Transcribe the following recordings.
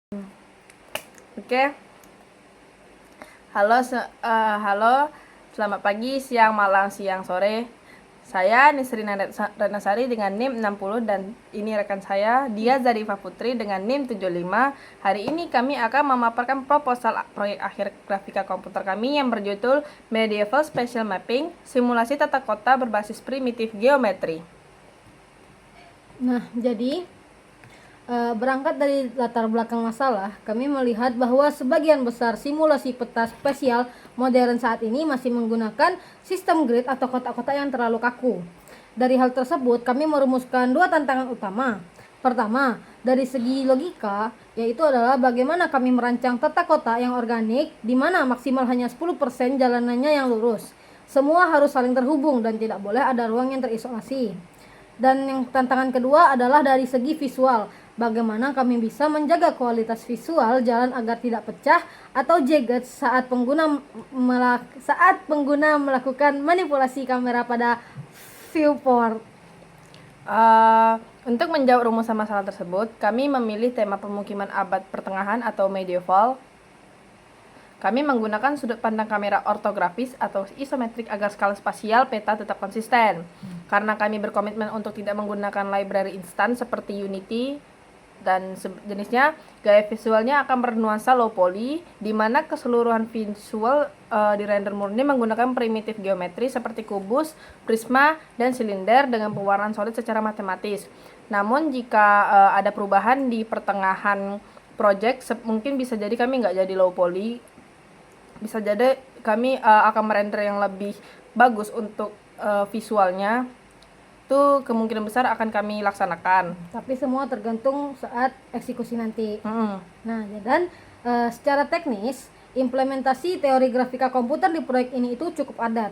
Oke. Halo, selamat pagi, siang, malam, siang, sore. Saya Nisrina Renasari dengan NIM 60 dan ini rekan saya Dia Zarifah Putri dengan NIM 75. Hari ini kami akan memaparkan proposal proyek akhir grafika komputer kami yang berjudul Medieval Spatial Mapping, simulasi tata kota berbasis primitif geometri. Nah, jadi berangkat dari latar belakang masalah, kami melihat bahwa sebagian besar simulasi peta spasial modern saat ini masih menggunakan sistem grid atau kotak-kotak yang terlalu kaku. Dari hal tersebut, kami merumuskan dua tantangan utama. Pertama, dari segi logika, yaitu adalah bagaimana kami merancang tata kota yang organik, di mana maksimal hanya 10% jalanannya yang lurus. Semua harus saling terhubung dan tidak boleh ada ruang yang terisolasi. Dan yang tantangan kedua adalah dari segi visual, bagaimana kami bisa menjaga kualitas visual jalan agar tidak pecah atau jagged saat pengguna melakukan manipulasi kamera pada viewport. Untuk menjawab rumusan masalah tersebut, kami memilih tema pemukiman abad pertengahan atau medieval. Kami menggunakan sudut pandang kamera ortografis atau isometrik agar skala spasial peta tetap konsisten. Karena kami berkomitmen untuk tidak menggunakan library instan seperti Unity dan jenisnya, gaya visualnya akan bernuansa low poly, di mana keseluruhan visual dirender murni menggunakan primitif geometri seperti kubus, prisma, dan silinder dengan pewarnaan solid secara matematis. Namun jika ada perubahan di pertengahan project, mungkin bisa jadi kami nggak jadi low poly, bisa jadi kami akan merender yang lebih bagus untuk visualnya. Itu kemungkinan besar akan kami laksanakan. Tapi semua tergantung saat eksekusi nanti. Nah, dan secara teknis, implementasi teori grafika komputer di proyek ini itu cukup adat.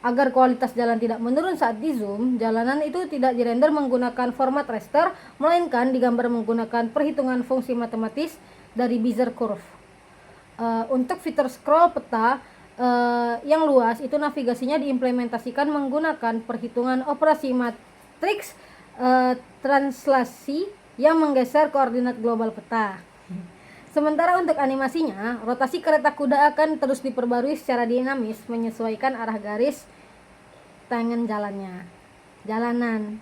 Agar kualitas jalan tidak menurun saat di zoom, jalanan itu tidak dirender menggunakan format raster, melainkan digambar menggunakan perhitungan fungsi matematis dari Bezier curve. Untuk fitur scroll peta yang luas itu navigasinya diimplementasikan menggunakan perhitungan operasi matriks translasi yang menggeser koordinat global peta. Sementara untuk animasinya, rotasi kereta kuda akan terus diperbarui secara dinamis menyesuaikan arah garis tangan jalanan.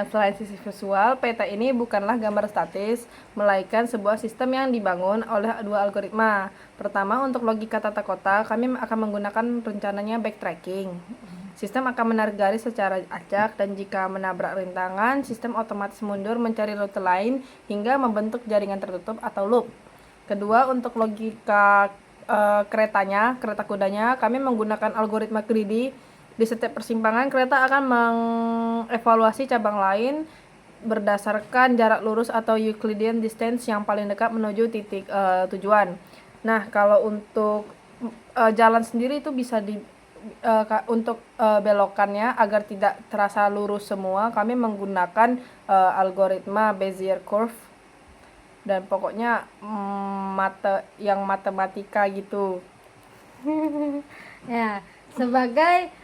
Selain sisi visual, peta ini bukanlah gambar statis, melainkan sebuah sistem yang dibangun oleh dua algoritma. Pertama, untuk logika tata kota, kami akan menggunakan rencananya backtracking. Sistem akan menarik garis secara acak dan jika menabrak rintangan, sistem otomatis mundur mencari rute lain hingga membentuk jaringan tertutup atau loop. Kedua, untuk logika kereta kudanya, kami menggunakan algoritma greedy. Di setiap persimpangan, kereta akan mengevaluasi cabang lain berdasarkan jarak lurus atau Euclidean distance yang paling dekat menuju titik tujuan. Nah, kalau untuk jalan sendiri itu bisa untuk belokannya agar tidak terasa lurus semua, kami menggunakan algoritma Bezier curve dan pokoknya yang matematika gitu. Ya, sebagai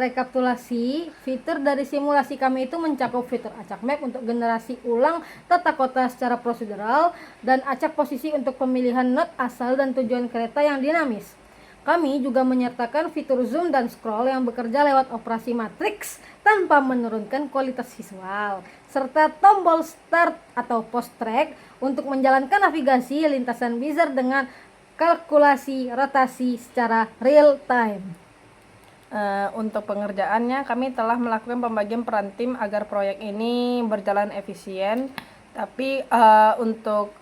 rekapitulasi, fitur dari simulasi kami itu mencakup fitur acak map untuk generasi ulang tata kota secara prosedural dan acak posisi untuk pemilihan node asal dan tujuan kereta yang dinamis. Kami juga menyertakan fitur zoom dan scroll yang bekerja lewat operasi matriks tanpa menurunkan kualitas visual, serta tombol start atau post track untuk menjalankan navigasi lintasan Bezier dengan kalkulasi rotasi secara real time. Untuk pengerjaannya, kami telah melakukan pembagian peran tim agar proyek ini berjalan efisien. Tapi untuk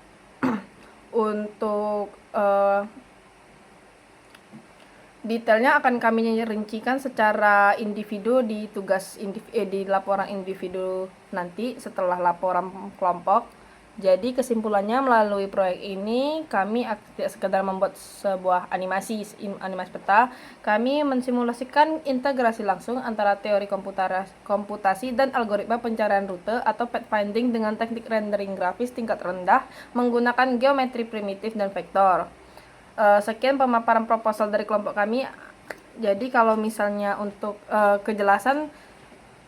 detailnya akan kami rincikan secara individu di di laporan individu nanti setelah laporan kelompok. Jadi kesimpulannya, melalui proyek ini kami tidak sekedar membuat sebuah animasi peta, kami mensimulasikan integrasi langsung antara teori komputasi dan algoritma pencarian rute atau pathfinding dengan teknik rendering grafis tingkat rendah menggunakan geometri primitif dan vektor. Sekian pemaparan proposal dari kelompok kami. Jadi kalau misalnya untuk kejelasan,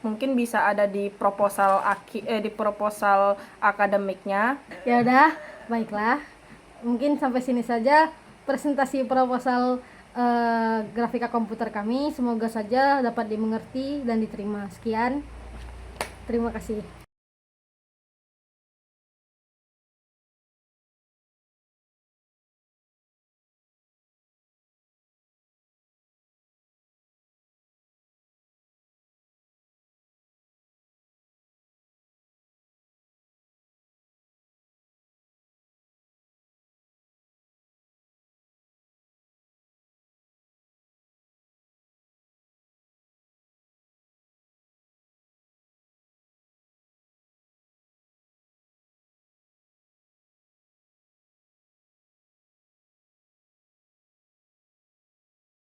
mungkin bisa ada di di proposal akademiknya. Ya udah, baiklah. Mungkin sampai sini saja presentasi proposal grafika komputer kami. Semoga saja dapat dimengerti dan diterima. Sekian. Terima kasih.